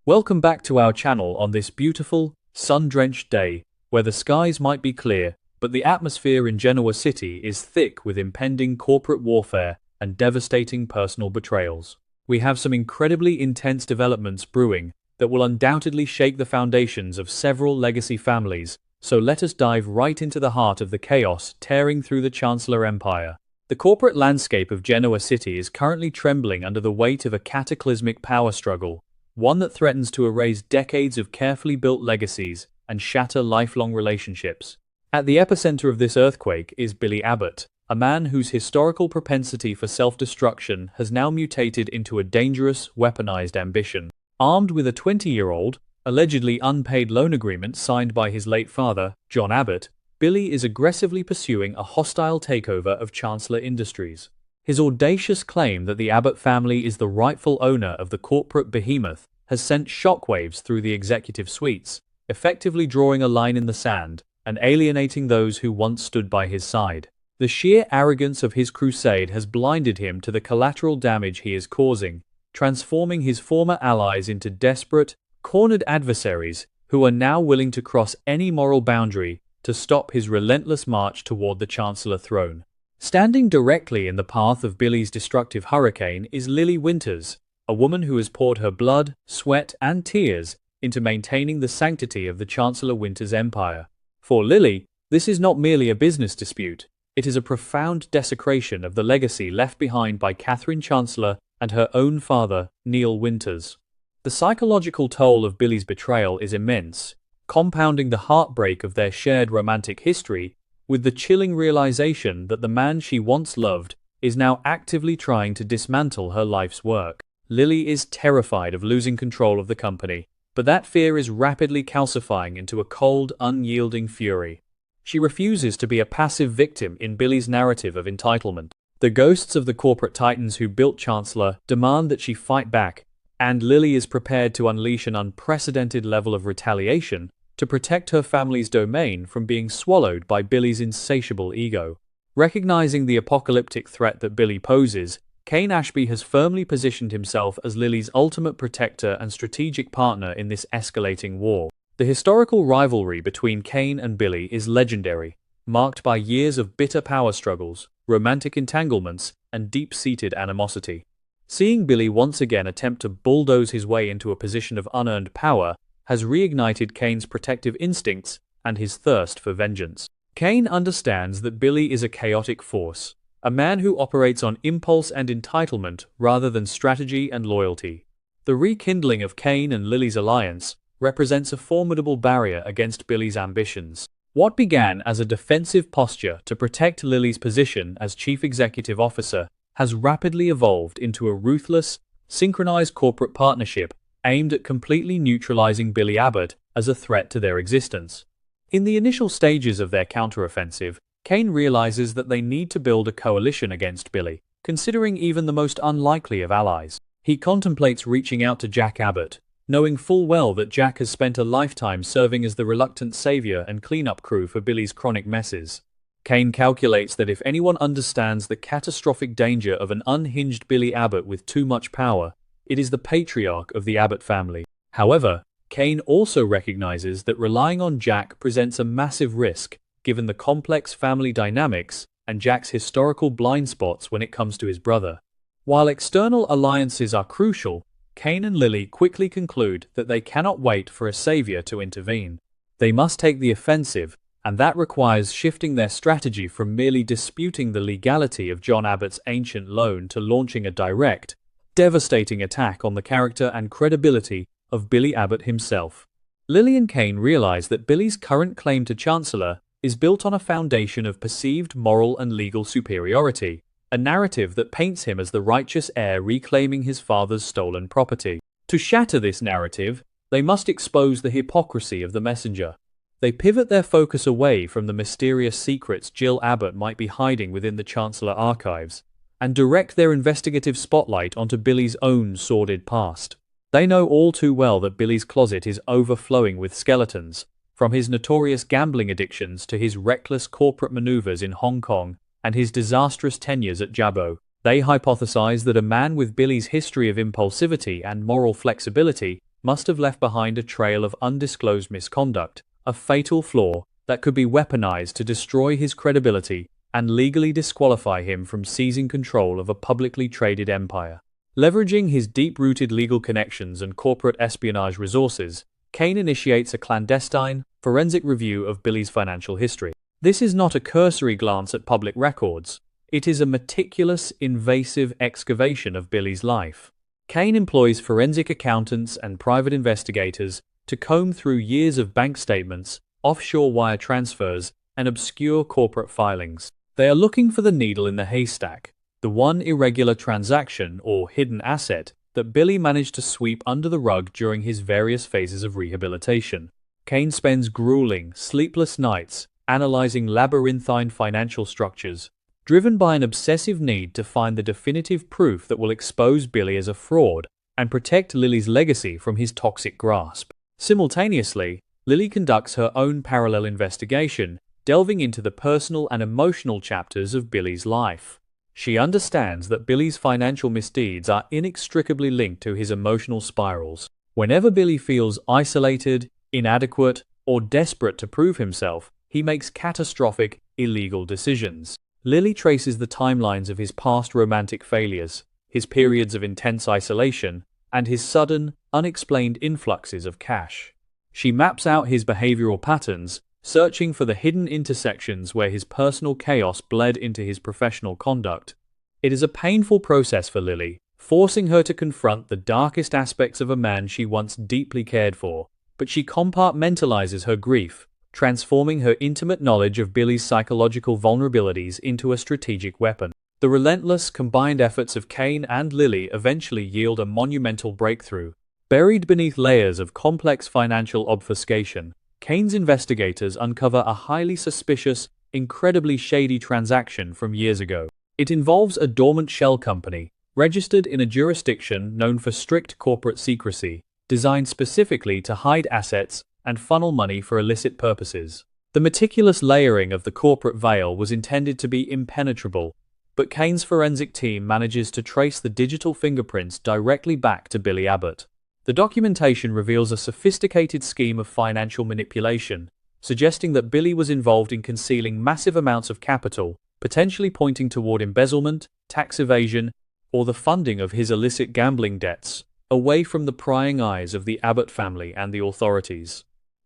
Welcome back to our channel on this beautiful, sun-drenched day, where the skies might be clear, but the atmosphere in Genoa City is thick with impending corporate warfare and devastating personal betrayals. We have some incredibly intense developments brewing that will undoubtedly shake the foundations of several legacy families, so let us dive right into the heart of the chaos tearing through the Chancellor Empire. The corporate landscape of Genoa City is currently trembling under the weight of a cataclysmic power struggle, one that threatens to erase decades of carefully built legacies and shatter lifelong relationships. At the epicenter of this earthquake is Billy Abbott, a man whose historical propensity for self-destruction has now mutated into a dangerous, weaponized ambition. Armed with a 20-year-old, allegedly unpaid loan agreement signed by his late father, John Abbott, Billy is aggressively pursuing a hostile takeover of Chancellor Industries. His audacious claim that the Abbott family is the rightful owner of the corporate behemoth has sent shockwaves through the executive suites, effectively drawing a line in the sand and alienating those who once stood by his side. The sheer arrogance of his crusade has blinded him to the collateral damage he is causing, transforming his former allies into desperate, cornered adversaries who are now willing to cross any moral boundary to stop his relentless march toward the Chancellor throne. Standing directly in the path of Billy's destructive hurricane is Lily Winters, a woman who has poured her blood, sweat, and tears into maintaining the sanctity of the Chancellor Winters empire. For Lily, this is not merely a business dispute, it is a profound desecration of the legacy left behind by Catherine Chancellor and her own father, Neil Winters. The psychological toll of Billy's betrayal is immense, compounding the heartbreak of their shared romantic history with the chilling realization that the man she once loved is now actively trying to dismantle her life's work. Lily is terrified of losing control of the company, but that fear is rapidly calcifying into a cold, unyielding fury. She refuses to be a passive victim in Billy's narrative of entitlement. The ghosts of the corporate titans who built Chancellor demand that she fight back, and Lily is prepared to unleash an unprecedented level of retaliation to protect her family's domain from being swallowed by Billy's insatiable ego. Recognizing the apocalyptic threat that Billy poses, Kane Ashby has firmly positioned himself as Lily's ultimate protector and strategic partner in this escalating war. The historical rivalry between Kane and Billy is legendary, marked by years of bitter power struggles, romantic entanglements, and deep-seated animosity. Seeing Billy once again attempt to bulldoze his way into a position of unearned power has reignited Kane's protective instincts and his thirst for vengeance. Kane understands that Billy is a chaotic force, a man who operates on impulse and entitlement rather than strategy and loyalty. The rekindling of Kane and Lily's alliance represents a formidable barrier against Billy's ambitions. What began as a defensive posture to protect Lily's position as chief executive officer has rapidly evolved into a ruthless, synchronized corporate partnership aimed at completely neutralizing Billy Abbott as a threat to their existence. In the initial stages of their counteroffensive, Kane realizes that they need to build a coalition against Billy, considering even the most unlikely of allies. He contemplates reaching out to Jack Abbott, knowing full well that Jack has spent a lifetime serving as the reluctant savior and cleanup crew for Billy's chronic messes. Kane calculates that if anyone understands the catastrophic danger of an unhinged Billy Abbott with too much power, it is the patriarch of the Abbott family. However, Kane also recognizes that relying on Jack presents a massive risk, given the complex family dynamics and Jack's historical blind spots when it comes to his brother. While external alliances are crucial, Kane and Lily quickly conclude that they cannot wait for a savior to intervene. They must take the offensive, and that requires shifting their strategy from merely disputing the legality of John Abbott's ancient loan to launching a direct, devastating attack on the character and credibility of Billy Abbott himself. Lily and Kane realize that Billy's current claim to Chancellor is built on a foundation of perceived moral and legal superiority, a narrative that paints him as the righteous heir reclaiming his father's stolen property. To shatter this narrative, they must expose the hypocrisy of the messenger. They pivot their focus away from the mysterious secrets Jill Abbott might be hiding within the Chancellor archives, and direct their investigative spotlight onto Billy's own sordid past. They know all too well that Billy's closet is overflowing with skeletons, from his notorious gambling addictions to his reckless corporate maneuvers in Hong Kong and his disastrous tenures at Jabbo. They hypothesize that a man with Billy's history of impulsivity and moral flexibility must have left behind a trail of undisclosed misconduct, a fatal flaw that could be weaponized to destroy his credibility and legally disqualify him from seizing control of a publicly traded empire. Leveraging his deep-rooted legal connections and corporate espionage resources, Kane initiates a clandestine, forensic review of Billy's financial history. This is not a cursory glance at public records. It is a meticulous, invasive excavation of Billy's life. Kane employs forensic accountants and private investigators to comb through years of bank statements, offshore wire transfers, and obscure corporate filings. They are looking for the needle in the haystack, the one irregular transaction or hidden asset that Billy managed to sweep under the rug during his various phases of rehabilitation. Kane spends grueling, sleepless nights analyzing labyrinthine financial structures, driven by an obsessive need to find the definitive proof that will expose Billy as a fraud and protect Lily's legacy from his toxic grasp. Simultaneously, Lily conducts her own parallel investigation, delving into the personal and emotional chapters of Billy's life. She understands that Billy's financial misdeeds are inextricably linked to his emotional spirals. Whenever Billy feels isolated, inadequate, or desperate to prove himself, he makes catastrophic, illegal decisions. Lily traces the timelines of his past romantic failures, his periods of intense isolation, and his sudden, unexplained influxes of cash. She maps out his behavioral patterns, searching for the hidden intersections where his personal chaos bled into his professional conduct. It is a painful process for Lily, forcing her to confront the darkest aspects of a man she once deeply cared for, but she compartmentalizes her grief, transforming her intimate knowledge of Billy's psychological vulnerabilities into a strategic weapon. The relentless, combined efforts of Kane and Lily eventually yield a monumental breakthrough. Buried beneath layers of complex financial obfuscation, Kane's investigators uncover a highly suspicious, incredibly shady transaction from years ago. It involves a dormant shell company, registered in a jurisdiction known for strict corporate secrecy, designed specifically to hide assets and funnel money for illicit purposes. The meticulous layering of the corporate veil was intended to be impenetrable, but Kane's forensic team manages to trace the digital fingerprints directly back to Billy Abbott. The documentation reveals a sophisticated scheme of financial manipulation, suggesting that Billy was involved in concealing massive amounts of capital, potentially pointing toward embezzlement, tax evasion, or the funding of his illicit gambling debts, away from the prying eyes of the Abbott family and the authorities.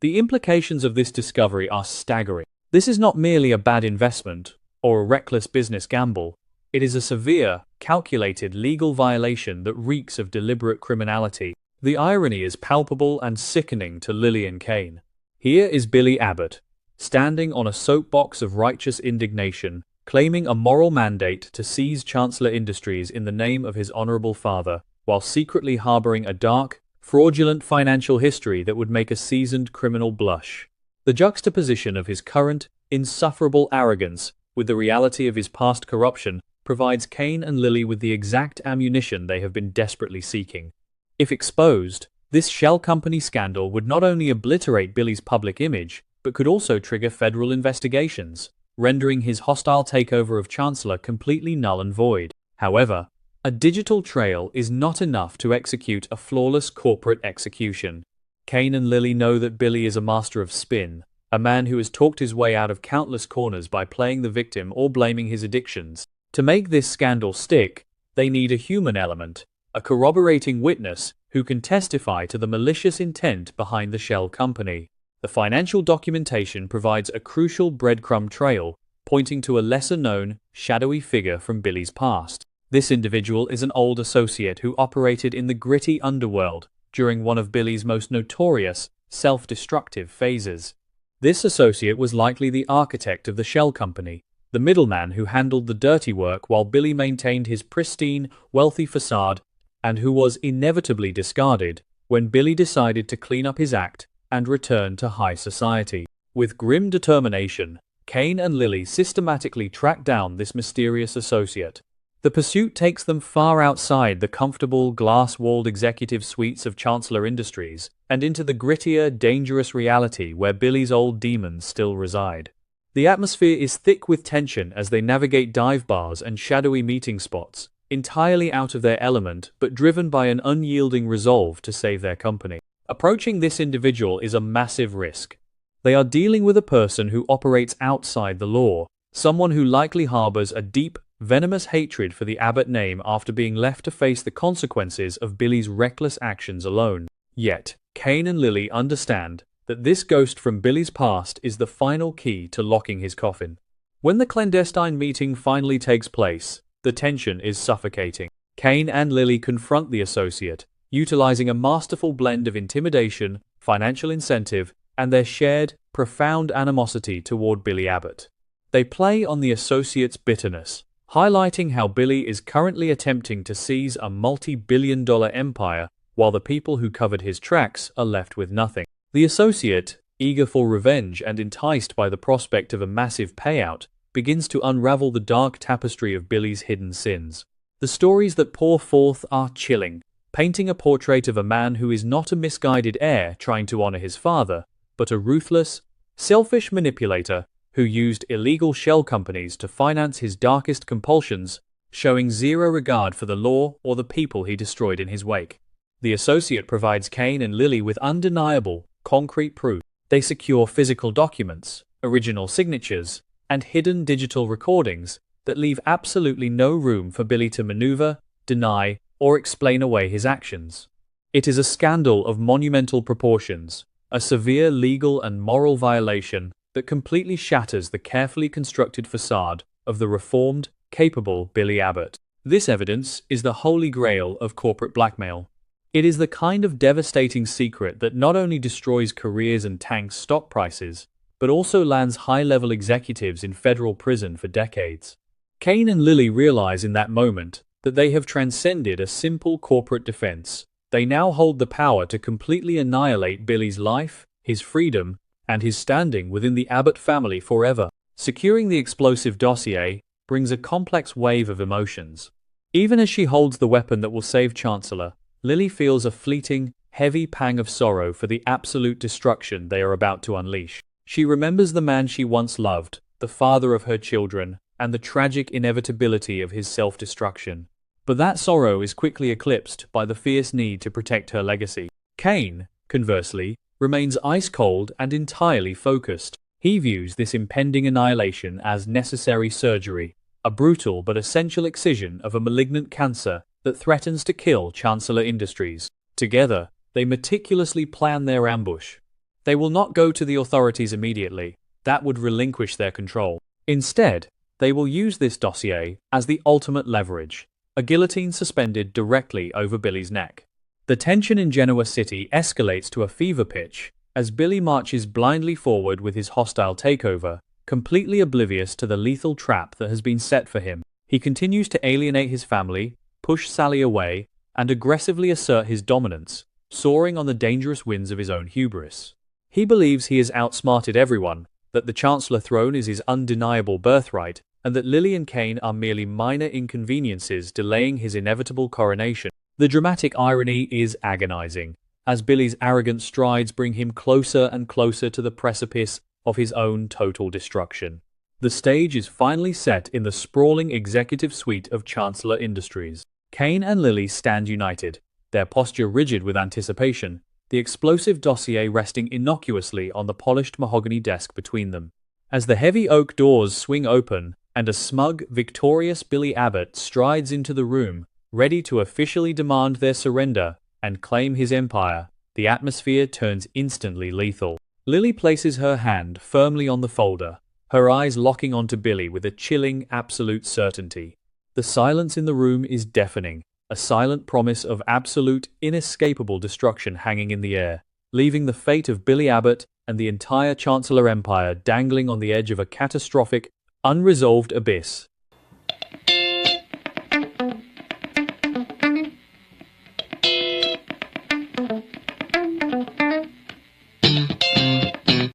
The implications of this discovery are staggering. This is not merely a bad investment or a reckless business gamble. It is a severe, calculated legal violation that reeks of deliberate criminality. The irony is palpable and sickening to Lily and Kane. Here is Billy Abbott, standing on a soapbox of righteous indignation, claiming a moral mandate to seize Chancellor Industries in the name of his honorable father, while secretly harboring a dark, fraudulent financial history that would make a seasoned criminal blush. The juxtaposition of his current, insufferable arrogance with the reality of his past corruption provides Kane and Lily with the exact ammunition they have been desperately seeking. If exposed, this shell company scandal would not only obliterate Billy's public image, but could also trigger federal investigations, rendering his hostile takeover of Chancellor completely null and void. However, a digital trail is not enough to execute a flawless corporate execution. Kane and Lily know that Billy is a master of spin, a man who has talked his way out of countless corners by playing the victim or blaming his addictions. To make this scandal stick, they need a human element, a corroborating witness who can testify to the malicious intent behind the shell company. The financial documentation provides a crucial breadcrumb trail, pointing to a lesser-known, shadowy figure from Billy's past. This individual is an old associate who operated in the gritty underworld during one of Billy's most notorious, self-destructive phases. This associate was likely the architect of the shell company, the middleman who handled the dirty work while Billy maintained his pristine, wealthy facade, and who was inevitably discarded when Billy decided to clean up his act and return to high society. With grim determination, Kane and Lily systematically track down this mysterious associate. The pursuit takes them far outside the comfortable, glass-walled executive suites of Chancellor Industries and into the grittier, dangerous reality where Billy's old demons still reside. The atmosphere is thick with tension as they navigate dive bars and shadowy meeting spots, entirely out of their element but driven by an unyielding resolve to save their company. Approaching this individual is a massive risk. They are dealing with a person who operates outside the law, someone who likely harbors a deep, venomous hatred for the Abbott name after being left to face the consequences of Billy's reckless actions alone. Yet, Kane and Lily understand that this ghost from Billy's past is the final key to locking his coffin. When the clandestine meeting finally takes place, the tension is suffocating. Kane and Lily confront the associate, utilizing a masterful blend of intimidation, financial incentive, and their shared, profound animosity toward Billy Abbott. They play on the associate's bitterness, highlighting how Billy is currently attempting to seize a multi-billion-dollar empire while the people who covered his tracks are left with nothing. The associate, eager for revenge and enticed by the prospect of a massive payout, begins to unravel the dark tapestry of Billy's hidden sins. The stories that pour forth are chilling, painting a portrait of a man who is not a misguided heir trying to honor his father, but a ruthless, selfish manipulator who used illegal shell companies to finance his darkest compulsions, showing zero regard for the law or the people he destroyed in his wake. The associate provides Kane and Lily with undeniable, concrete proof. They secure physical documents, original signatures, and hidden digital recordings that leave absolutely no room for Billy to maneuver, deny, or explain away his actions. It is a scandal of monumental proportions, a severe legal and moral violation that completely shatters the carefully constructed facade of the reformed, capable Billy Abbott. This evidence is the holy grail of corporate blackmail. It is the kind of devastating secret that not only destroys careers and tanks stock prices, but also lands high-level executives in federal prison for decades. Kane and Lily realize in that moment that they have transcended a simple corporate defense. They now hold the power to completely annihilate Billy's life, his freedom, and his standing within the Abbott family forever. Securing the explosive dossier brings a complex wave of emotions. Even as she holds the weapon that will save Chancellor, Lily feels a fleeting, heavy pang of sorrow for the absolute destruction they are about to unleash. She remembers the man she once loved, the father of her children, and the tragic inevitability of his self-destruction. But that sorrow is quickly eclipsed by the fierce need to protect her legacy. Kane, conversely, remains ice-cold and entirely focused. He views this impending annihilation as necessary surgery, a brutal but essential excision of a malignant cancer that threatens to kill Chancellor Industries. Together, they meticulously plan their ambush. They will not go to the authorities immediately. That would relinquish their control. Instead, they will use this dossier as the ultimate leverage, a guillotine suspended directly over Billy's neck. The tension in Genoa City escalates to a fever pitch as Billy marches blindly forward with his hostile takeover, completely oblivious to the lethal trap that has been set for him. He continues to alienate his family, push Sally away, and aggressively assert his dominance, soaring on the dangerous winds of his own hubris. He believes he has outsmarted everyone, that the Chancellor throne is his undeniable birthright, and that Lily and Kane are merely minor inconveniences delaying his inevitable coronation. The dramatic irony is agonizing, as Billy's arrogant strides bring him closer and closer to the precipice of his own total destruction. The stage is finally set in the sprawling executive suite of Chancellor Industries. Kane and Lily stand united, their posture rigid with anticipation, the explosive dossier resting innocuously on the polished mahogany desk between them. As the heavy oak doors swing open, and a smug, victorious Billy Abbott strides into the room, ready to officially demand their surrender and claim his empire, the atmosphere turns instantly lethal. Lily places her hand firmly on the folder, her eyes locking onto Billy with a chilling, absolute certainty. The silence in the room is deafening, a silent promise of absolute, inescapable destruction hanging in the air, leaving the fate of Billy Abbott and the entire Chancellor Empire dangling on the edge of a catastrophic, unresolved abyss.